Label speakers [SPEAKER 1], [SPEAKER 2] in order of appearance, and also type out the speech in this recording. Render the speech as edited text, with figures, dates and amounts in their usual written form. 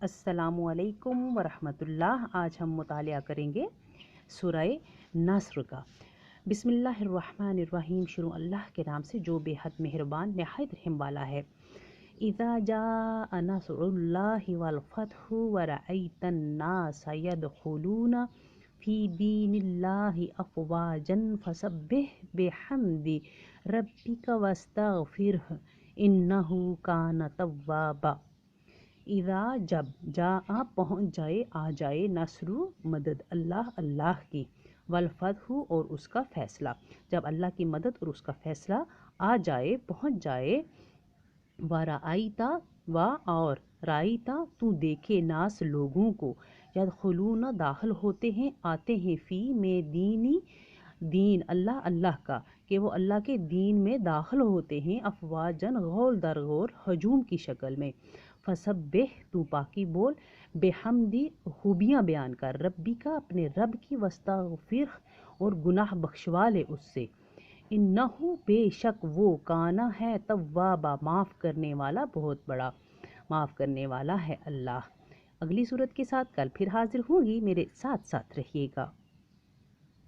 [SPEAKER 1] السلام علیکم ورحمۃ اللہ۔ آج ہم مطالعہ کریں گے سورہ نصر کا۔ بسم اللہ الرحمن الرحیم۔ شروع اللہ کے نام سے جو بے حد مہربان نہایت رحم والا ہے۔ اذا جاء نصر اللہ والفتح ورأیت الناس يدخلون فی دین اللہ افواجا فسبح بحمد ربک واستغفرہ انہ کان توابا۔ اذا جب جاء پہنچ جائے آ جائے نصر مدد اللہ کی، والفتح اور اس کا فیصلہ، جب اللہ کی مدد اور اس کا فیصلہ آ جائے پہنچ جائے، ورأیتا اور رائتا تو دیکھے ناس لوگوں کو، یدخلون داخل ہوتے ہیں آتے ہیں، فی میں دین اللہ کا، کہ وہ اللہ کے دین میں داخل ہوتے ہیں، افواجن غول در غور ہجوم کی شکل میں۔ فسبح تو پاکی بول، بحمدی خوبیاں بیان کر، ربی کا اپنے رب کی، واستغفرہ اور گناہ بخشوا لے اس سے، انہو بے شک وہ، کانا ہے، توابا معاف کرنے والا، بہت بڑا معاف کرنے والا ہے اللہ۔ اگلی صورت کے ساتھ کل پھر حاضر ہوں گی، میرے ساتھ ساتھ رہیے گا۔